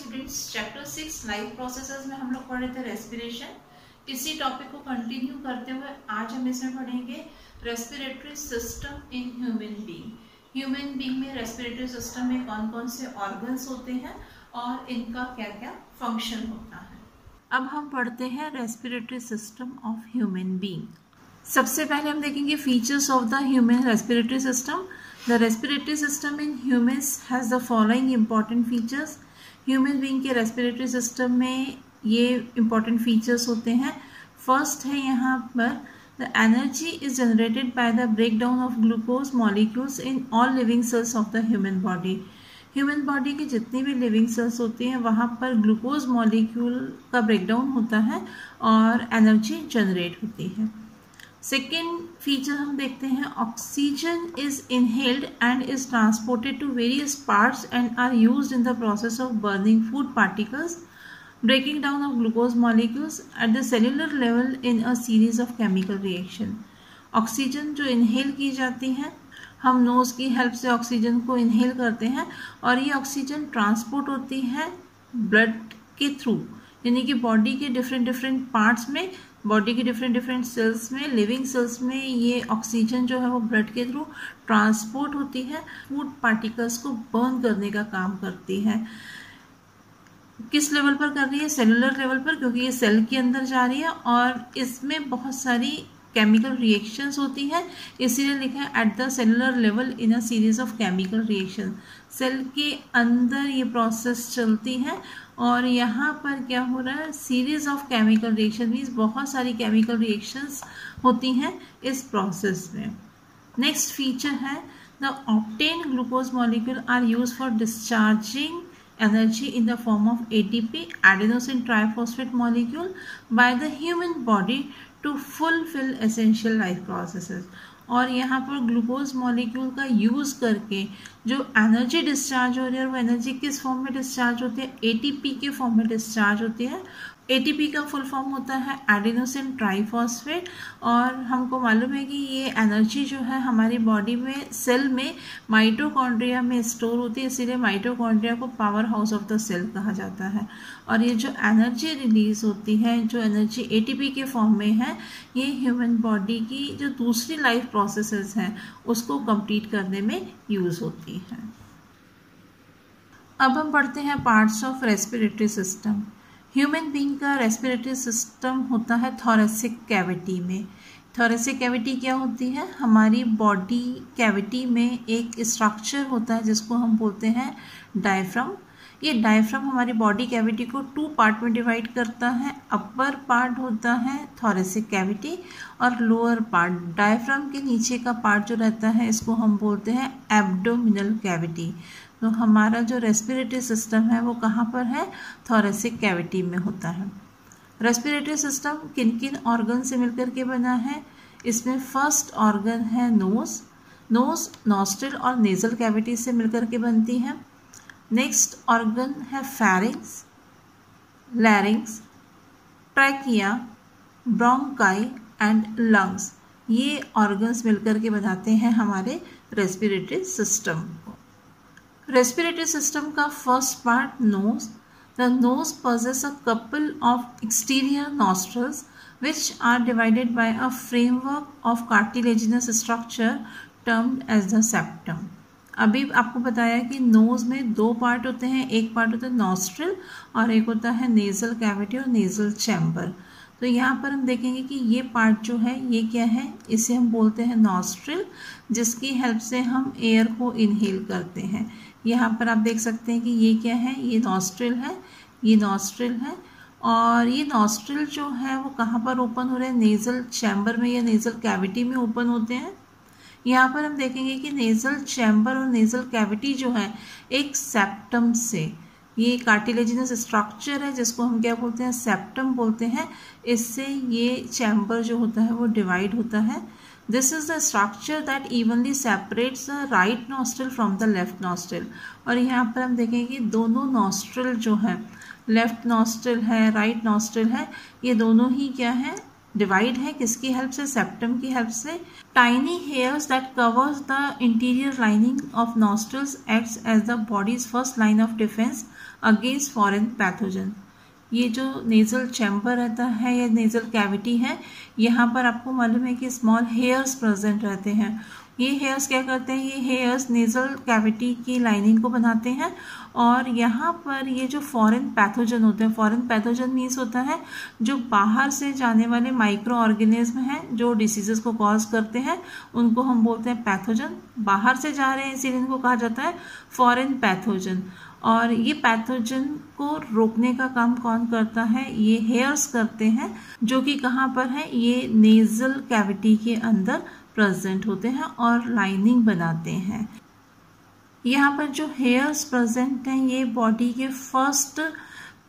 Students, chapter 6 life processes में हम लोग पढ़े थे रेस्पिरेशन। इसी टॉपिक को कंटिन्यू करते हुए आज हम इसमें पढ़ेंगे respiratory system in human being. Human being में रेस्पिरेटरी सिस्टम में कौन कौन से ऑर्गन्स होते हैं और इनका क्या क्या फंक्शन होता है। अब हम पढ़ते हैं respiratory system of human being. सबसे पहले हम देखेंगे features of the human respiratory system. The respiratory system in humans has the following important features. Human being के respiratory system में ये important features होते हैं। First है यहाँ पर the energy is generated by the breakdown of glucose molecules in all living cells of the human body. Human body की जितनी भी living cells होती हैं वहाँ पर glucose molecule का breakdown होता है और energy generate होती है। सेकेंड फीचर हम देखते हैं oxygen is inhaled and is transported to various parts and are used in the process of burning food particles, breaking down of glucose molecules at the cellular level in a series of chemical reaction. Oxygen जो inhale की जाती है, हम knows की help से oxygen को inhale करते हैं और ये ऑक्सीजन ट्रांसपोर्ट होती है ब्लड के थ्रू, यानी कि बॉडी के डिफरेंट पार्ट्स में, बॉडी के डिफरेंट सेल्स में, लिविंग सेल्स में ये ऑक्सीजन जो है वो ब्लड के थ्रू ट्रांसपोर्ट होती है, फूड पार्टिकल्स को बर्न करने का काम करती है। किस लेवल पर कर रही है? सेलुलर लेवल पर, क्योंकि ये सेल के अंदर जा रही है और इसमें बहुत सारी केमिकल रिएक्शंस होती है, इसीलिए लिखा है at the cellular level in a series of chemical reaction. Cell के अंदर ये प्रोसेस चलती है और यहाँ पर क्या हो रहा है, series of chemical reaction means बहुत सारी केमिकल रिएक्शंस होती हैं इस प्रोसेस में। नेक्स्ट फीचर है the obtain glucose molecule are use for discharging energy in the form of ATP, adenosine triphosphate molecule, by the human body to fulfill essential life processes। और यहाँ पर glucose molecule का use करके जो energy discharge हो रही है वो एनर्जी किस फॉर्म में डिस्चार्ज होती है? एटीपी के फॉर्म में डिस्चार्ज होती है। एटीपी का फुल फॉर्म होता है एडिनोसिन ट्राइफॉस्फेट और हमको मालूम है कि ये एनर्जी जो है हमारी बॉडी में सेल में माइटोकॉन्ड्रिया में स्टोर होती है, इसीलिए माइटोकॉन्ड्रिया को power house of the cell कहा जाता है। और ये जो एनर्जी रिलीज होती है, जो एनर्जी एटीपी के फॉर्म में है, ये ह्यूमन बॉडी की जो दूसरी लाइफ प्रोसेसेस हैं उसको कंप्लीट करने में यूज़ होती है। अब हम पढ़ते हैं parts of respiratory system. Human being का रेस्पिरेटरी सिस्टम होता है थोरेसिक कैविटी में। थोरेसिक कैविटी क्या होती है? हमारी बॉडी कैविटी में एक स्ट्रक्चर होता है जिसको हम बोलते हैं डायफ्राम। ये डायफ्राम हमारी बॉडी कैविटी को 2 पार्ट में डिवाइड करता है। अपर पार्ट होता है थोरेसिक कैविटी और लोअर पार्ट, डायफ्राम के नीचे का पार्ट जो रहता है इसको हम बोलते हैं एब्डोमिनल कैविटी। तो हमारा जो रेस्पिरेटरी सिस्टम है वो कहाँ पर है? थोरेसिक कैविटी में होता है। रेस्पिरेटरी सिस्टम किन किन ऑर्गन से मिलकर के बना है? इसमें फर्स्ट ऑर्गन है नोज। नोज नॉस्ट्रिल और नेजल कैविटी से मिलकर के बनती है। नेक्स्ट ऑर्गन है pharynx, larynx, trachea, bronchi and lungs. ये ऑर्गन्स मिलकर के बनाते हैं हमारे रेस्पिरेटरी सिस्टम को। रेस्पिरेटरी सिस्टम का first part nose. The nose possesses a couple of exterior nostrils which are divided by a framework of cartilaginous structure termed as the septum। अभी आपको बताया कि नोज में 2 पार्ट होते हैं, एक पार्ट होता है नॉस्ट्रिल और एक होता है नेजल कैविटी और नेजल चैम्बर। तो यहाँ पर हम देखेंगे कि ये पार्ट जो है ये क्या है? इसे हम बोलते हैं नॉस्ट्रिल, जिसकी हेल्प से हम एयर को इनहेल करते हैं। यहाँ पर आप देख सकते हैं कि ये क्या है? ये नॉस्ट्रिल है, ये नॉस्ट्रिल है और ये नॉस्ट्रिल जो है वो कहाँ पर ओपन हो रहे हैं? नेजल चैम्बर में या नेजल कैविटी में ओपन होते हैं। यहाँ पर हम देखेंगे कि नेजल चैम्बर और नेजल कैविटी जो है एक सेप्टम से, ये कार्टिलेजिनस स्ट्रक्चर है जिसको हम क्या बोलते हैं? सेप्टम बोलते हैं। इससे ये चैम्बर जो होता है वो डिवाइड होता है। This is the structure that evenly separates the right nostril from the left nostril. और यहाँ पर हम देखेंगे कि दोनों नॉस्ट्रिल जो है, लेफ्ट नॉस्ट्रिल है, राइट नॉस्ट्रिल है, ये दोनों ही क्या है? डिवाइड है। किसकी हेल्प से? सेप्टम की हेल्प से। Tiny hairs that covers the interior lining of nostrils acts as the body's first line of defence against foreign pathogen. ये जो नेजल चैम्बर रहता है या नेजल कैविटी है, यहाँ पर आपको मालूम है कि स्मॉल हेयर्स प्रेजेंट रहते हैं। ये हेयर्स क्या करते हैं, ये हेयर्स नेजल कैविटी की लाइनिंग को बनाते हैं और यहाँ पर ये जो फॉरेन पैथोजन होते हैं, फॉरेन पैथोजन मीन्स होता है जो बाहर से जाने वाले माइक्रो ऑर्गेनिज्म हैं जो डिसीजेस को कॉज करते हैं, उनको हम बोलते हैं पैथोजन। बाहर से जा रहे हैं इसीलिए इनको कहा जाता है फॉरेन पैथोजन। और ये पैथोजन को रोकने का काम कौन करता है, ये हेयर्स करते हैं, जो कि कहाँ पर है, ये नेजल कैविटी के अंदर प्रेजेंट होते हैं और लाइनिंग बनाते हैं। यहाँ पर जो हेयर्स प्रेजेंट हैं ये बॉडी के फर्स्ट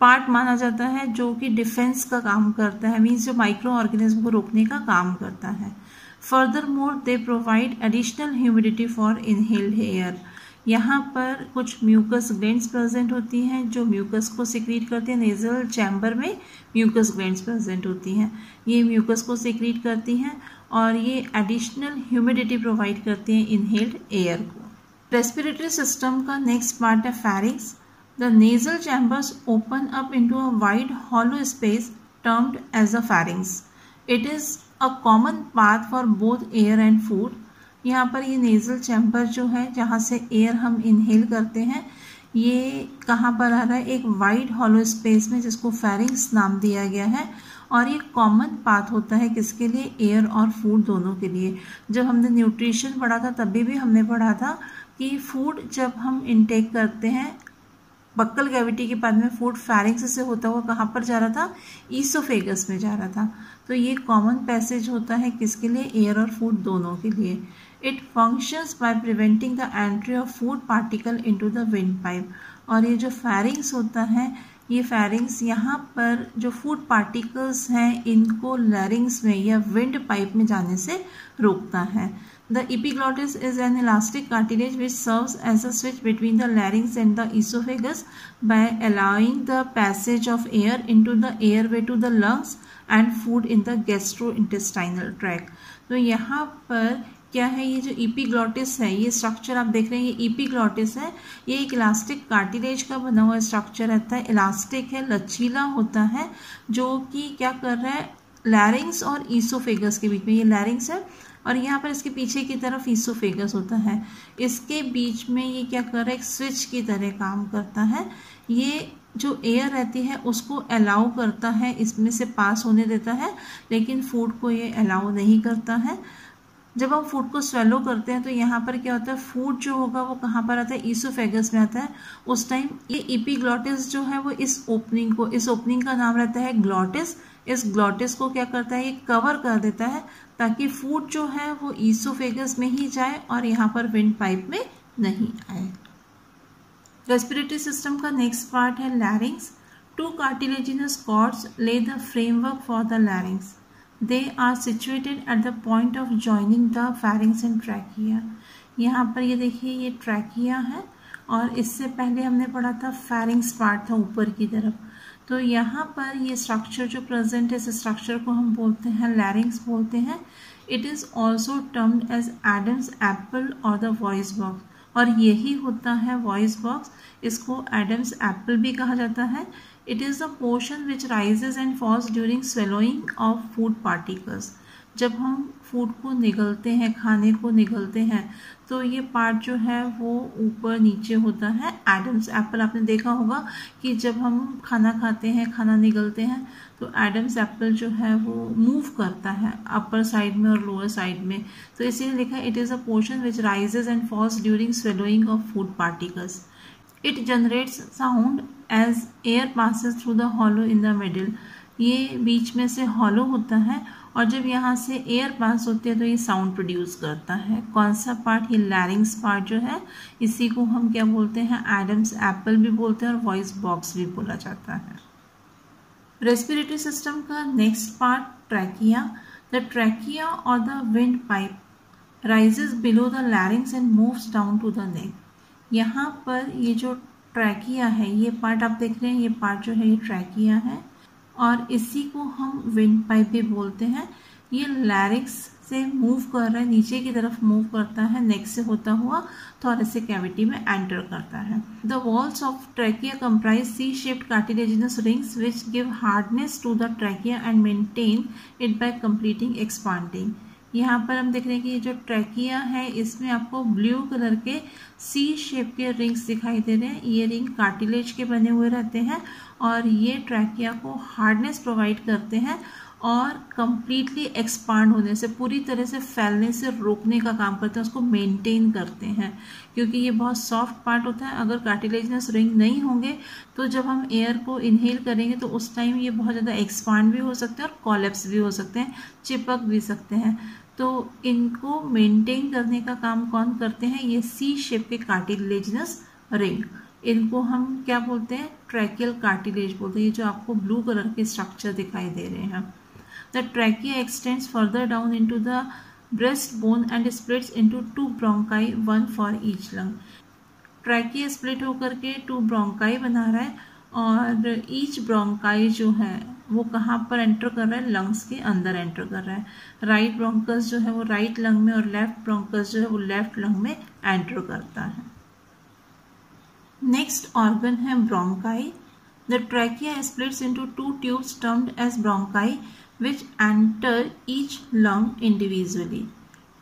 पार्ट माना जाता है जो कि डिफेंस का काम करता है, मीन्स जो माइक्रो ऑर्गेनिज्म को रोकने का काम करता है। Further more they provide additional humidity for inhaled air. यहाँ पर कुछ म्यूकस ग्लैंड्स प्रेजेंट होती हैं जो म्यूकस को सिक्रीट करती हैं। नेजल चैम्बर में म्यूकस ग्लैंड्स प्रेजेंट होती हैं, ये म्यूकस को सिक्रीट करती हैं और ये एडिशनल ह्यूमिडिटी प्रोवाइड करती हैं इनहेल्ड एयर को। रेस्पिरेटरी सिस्टम का नेक्स्ट पार्ट है pharynx. The nasal chambers open up into a wide hollow space termed as a pharynx. It is a common path for both air and food. यहाँ पर ये nasal chamber जो है जहाँ से air हम इनहेल करते हैं, ये कहाँ पर आ रहा है, एक वाइड हॉलो स्पेस में जिसको फेरिंक्स नाम दिया गया है। और ये कॉमन पाथ होता है किसके लिए, एयर और फूड दोनों के लिए। जब हमने न्यूट्रिशन पढ़ा था तभी भी हमने पढ़ा था कि फूड जब हम इनटेक करते हैं बक्कल कैविटी के बाद में फूड फेरिंक्स से होता हुआ कहाँ पर जा रहा था, ईसोफेगस में जा रहा था। तो ये कॉमन पैसेज होता है किसके लिए, एयर और फूड दोनों के लिए। It functions by preventing the entry of food particle into the wind pipe. और ये जो फेरिंक्स होता है, ये फेरिंक्स यहाँ पर जो फूड पार्टिकल्स हैं इनको लैरिंग्स में या विंड पाइप में जाने से रोकता है। The epiglottis is an elastic cartilage which serves as a switch between the larynx and the esophagus by allowing the passage of air into the airway to the lungs and food in the gastrointestinal tract। तो यहाँ पर क्या है, ये जो epiglottis है, ये structure आप देख रहे हैं, ये epiglottis है, ये एक इलास्टिक कार्टिलेज का बना हुआ स्ट्रक्चर रहता है। इलास्टिक है, लचीला होता है, जो कि क्या कर रहा है, लैरिंग्स और ईसोफेगस के बीच में, ये लैरिंग्स है और यहाँ पर इसके पीछे की तरफ ईसोफेगस होता है। इसके बीच में ये क्या कर रहा है, एक स्विच की तरह काम करता है। ये जो एयर रहती है उसको अलाउ करता है, इसमें से पास होने देता है, लेकिन फूड को ये अलाउ नहीं करता है। जब हम फूड को स्वेलो करते हैं तो यहाँ पर क्या होता है, फूड जो होगा वो कहाँ पर आता है, ईसोफेगस में आता है। उस टाइम ये एपिग्लॉटिस जो है वो इस ओपनिंग का नाम रहता है ग्लॉटिस। इस ग्लॉटिस को क्या करता है, ये कवर कर देता है ताकि फूड जो है वो ईसोफेगस में ही जाए और यहाँ पर विंड पाइप में नहीं आए। रेस्पिरेटरी सिस्टम का नेक्स्ट पार्ट है लैरिंग्स। टू कार्टिलेजिनस कॉर्ड्स ले the framework for the larynx. They are situated at the point of joining the pharynx and trachea। यहाँ पर ये देखिए, ये ट्रैकिया है और इससे पहले हमने पढ़ा था pharynx पार्ट था ऊपर की तरफ। तो यहाँ पर ये स्ट्रक्चर जो प्रेजेंट है, इस स्ट्रक्चर को हम बोलते हैं लैरिंग्स बोलते हैं। It is also termed as Adam's apple और द वॉइस बॉक्स, और यही होता है वॉइस बॉक्स। इसको एडम्स एप्पल भी कहा जाता है। It is the portion which rises and falls during swallowing of food particles। जब हम फूड को निगलते हैं, खाने को निगलते हैं, तो ये पार्ट जो है वो ऊपर नीचे होता है। एडम्स एप्पल आपने देखा होगा कि जब हम खाना खाते हैं, खाना निगलते हैं, तो एडम्स एप्पल जो है वो मूव करता है अपर साइड में और लोअर साइड में। तो इसीलिए लिखा है it is a portion which rises and falls during swallowing of food particles। It generates sound as air passes through the hollow in the middle। ये बीच में से हॉलो होता है और जब यहाँ से एयर पास होती है तो ये साउंड प्रोड्यूस करता है। कौन सा पार्ट, ये लैरिंग्स पार्ट जो है, इसी को हम क्या बोलते हैं, एडम्स एप्पल भी बोलते हैं और वॉइस बॉक्स भी बोला जाता है। रेस्पिरेटरी सिस्टम का next part trachea. The trachea और the wind pipe rises below the larynx and moves down to the neck. यहाँ पर ये जो ट्रैकिया है, ये पार्ट आप देख रहे हैं, ये पार्ट जो है ये ट्रैकिया है और इसी को हम विंड पाइप भी बोलते हैं। ये लैरिंग्स से मूव कर रहा है, नीचे की तरफ मूव करता है, नेक से होता हुआ थोरेसिक कैविटी में एंटर करता है। The walls of trachea comprise C shaped cartilaginous rings which give hardness to the trachea and maintain it by completing expanding. यहाँ पर हम देख रहे हैं कि ये जो ट्रैकिया है इसमें आपको ब्लू कलर के सी शेप के रिंग्स दिखाई दे रहे हैं। ये रिंग कार्टिलेज के बने हुए रहते हैं और ये ट्रैकिया को हार्डनेस प्रोवाइड करते हैं और कंप्लीटली एक्सपांड होने से, पूरी तरह से फैलने से रोकने का काम करते हैं, उसको मेंटेन करते हैं, क्योंकि ये बहुत सॉफ्ट पार्ट होता है। अगर कार्टिलेजिनस रिंग नहीं होंगे तो जब हम एयर को इनहेल करेंगे तो उस टाइम ये बहुत ज़्यादा एक्सपांड भी हो सकते हैं और कोलैप्स भी हो सकते हैं, चिपक भी सकते हैं। तो इनको मेंटेन करने का काम कौन करते हैं? ये सी शेप के कार्टिलेजिनस रिंग। इनको हम क्या बोलते हैं? ट्रैकियल कार्टिलेज बोलते हैं। ये जो आपको ब्लू कलर के स्ट्रक्चर दिखाई दे रहे हैं। The trachea x tends further down into the breast bone and splits into 2 bronchi, 1 for each lung. Trachea split होकर के 2 ब्रोंकाई बना रहा है और ईच ब्रोंकाई जो है वो कहाँ पर एंटर कर रहा है? लंग्स के अंदर एंटर कर रहा है। राइट ब्रोंकस जो है वो राइट लंग में और लेफ्ट ब्रोंकस जो है वो लेफ्ट लंग में एंटर करता है। नेक्स्ट ऑर्गन है bronchi. The trachea splits into 2 tubes termed as bronchi which enter each lung individually.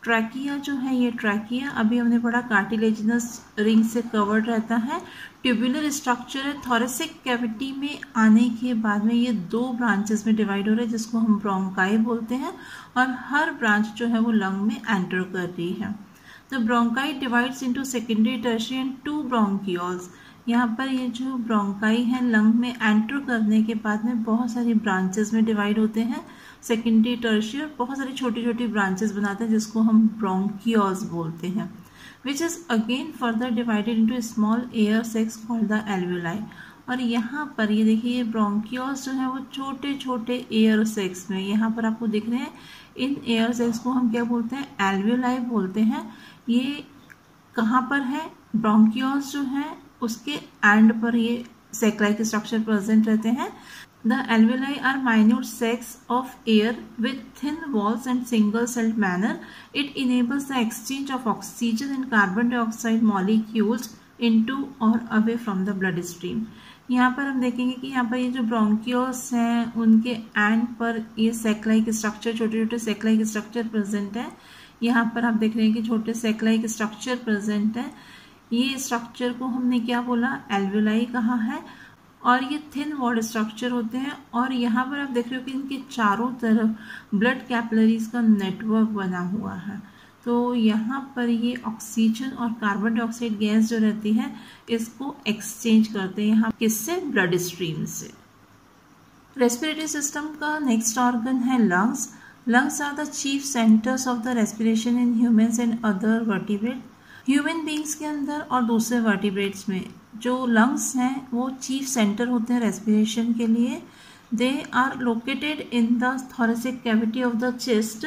Trachea जो है, ये ट्रैकिया अभी हमने पढ़ा कार्टिलेजिनस रिंग से कवर्ड रहता है, ट्यूबुलर स्ट्रक्चर है। थोरेसिक कैविटी में आने के बाद में ये 2 ब्रांचेस में डिवाइड हो रहा है जिसको हम ब्रोंकाई बोलते हैं और हर ब्रांच जो है वो लंग में एंटर कर रही है। The bronchi divides into secondary, tertiary and 2 bronchioles. यहाँ पर ये जो ब्रोंकाई है लंग में एंटर करने के बाद में बहुत सारी ब्रांचेस में डिवाइड होते हैं, सेकेंडरी, टर्शियरी, बहुत सारी छोटी छोटी ब्रांचेस बनाते हैं जिसको हम ब्रोंकियोल्स बोलते हैं, which is again further divided into small air sacs called the alveoli. और यहाँ पर ये देखिए, ये ब्रोंकियोल्स जो है वो छोटे छोटे एयर सेक्स में यहाँ पर आपको दिख रहे हैं। इन एयर सेक्स को हम क्या बोलते हैं? एल्वियोलाई बोलते हैं। ये कहाँ पर है? ब्रोंकियोल्स जो है उसके एंड पर ये सेक लाइक स्ट्रक्चर प्रेजेंट रहते हैं। The alveoli are minute sacs of air with thin walls and single-celled manner. It enables the exchange of oxygen and carbon dioxide molecules into or away from the bloodstream. यहाँ पर हम देखेंगे कि यहाँ पर ये जो ब्रोंकियोल्स हैं उनके एंड पर ये सेक लाइक स्ट्रक्चर, छोटे छोटे सेक लाइक स्ट्रक्चर प्रेजेंट है। यहाँ पर आप देख रहे हैं कि छोटे सेक लाइक स्ट्रक्चर प्रेजेंट है। ये स्ट्रक्चर को हमने क्या बोला? एल्वियोलाई कहा है। और ये थिन वॉल्ड स्ट्रक्चर होते हैं और यहाँ पर आप देख रहे हो कि इनके चारों तरफ ब्लड कैपिलरीज का नेटवर्क बना हुआ है। तो यहाँ पर ये ऑक्सीजन और कार्बन डाइऑक्साइड गैस जो रहती है इसको एक्सचेंज करते हैं यहाँ किससे? ब्लड स्ट्रीम से। रेस्पिरेटरी सिस्टम का नेक्स्ट ऑर्गन है lungs. Lungs are the chief centres of the respiration in humans and other vertebrate. Human beings के अंदर और दूसरे वर्टिब्रेट्स में जो लंग्स हैं वो चीफ सेंटर होते हैं रेस्पिरेशन के लिए। They are located in the thoracic cavity of the chest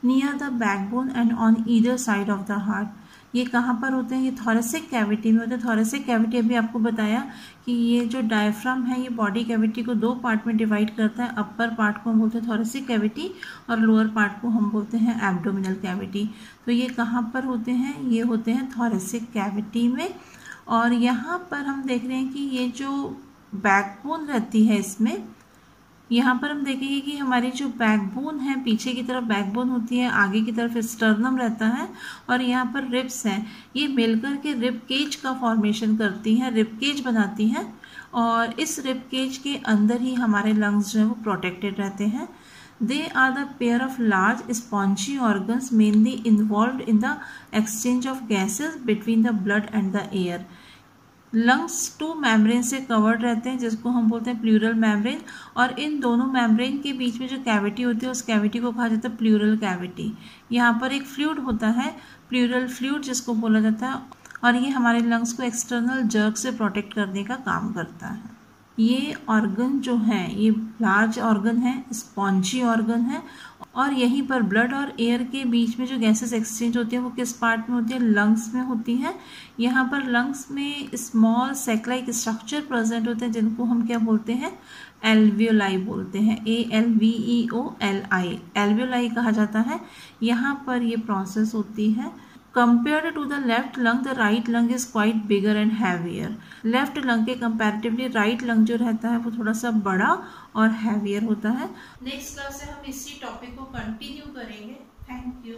near the backbone and on either side of the heart. ये कहाँ पर होते हैं? ये थोरेसिक कैविटी में होते हैं। थोरेसिक कैविटी अभी आपको बताया कि ये जो डायफ्राम है ये बॉडी कैविटी को 2 पार्ट में डिवाइड करता है। अपर पार्ट को हम बोलते हैं थोरेसिक कैविटी और लोअर पार्ट को हम बोलते हैं एब्डोमिनल कैविटी। तो ये कहाँ पर होते हैं? ये होते हैं थोरेसिक कैविटी में। और यहाँ पर हम देख रहे हैं कि ये जो बैकबोन रहती है इसमें, यहाँ पर हम देखेंगे कि हमारी जो बैकबोन है, पीछे की तरफ बैकबोन होती है, आगे की तरफ स्टर्नम रहता है और यहाँ पर रिब्स हैं। ये मिलकर के रिब केज का फॉर्मेशन करती हैं, रिब केज बनाती हैं और इस रिब केज के अंदर ही हमारे लंग्स जो है वो प्रोटेक्टेड रहते हैं। They are the pair of large spongy organs mainly involved in the exchange of gases between the blood and the air. Lungs 2 membrane से कवर्ड रहते हैं जिसको हम बोलते हैं प्लूरल मेम्ब्रेन और इन दोनों मेम्ब्रेन के बीच में जो कैविटी होती है उस कैविटी को कहा जाता है प्लूरल कैविटी। यहाँ पर एक फ्लूइड होता है, प्लूरल फ्लूइड जिसको बोला जाता है और ये हमारे लंग्स को एक्सटर्नल जर्क से प्रोटेक्ट करने का काम करता है। ये ऑर्गन जो है ये लार्ज ऑर्गन है, स्पॉन्जी ऑर्गन है, और यहीं पर ब्लड और एयर के बीच में जो गैसेस एक्सचेंज होती है वो किस पार्ट में होती है? लंग्स में होती है। यहाँ पर लंग्स में small sac like structure present होते हैं जिनको हम क्या बोलते हैं? एल्वियोलाई बोलते हैं। ALVEOLI एल्वियोलाई कहा जाता है। यहाँ पर ये प्रोसेस होती है। Compared to the left lung, the right lung is quite bigger and heavier. Left lung के कंपैरेटिवली राइट लंग जो रहता है वो थोड़ा सा बड़ा और हैवियर होता है। नेक्स्ट क्लास से हम इसी टॉपिक को कंटिन्यू करेंगे। Thank you.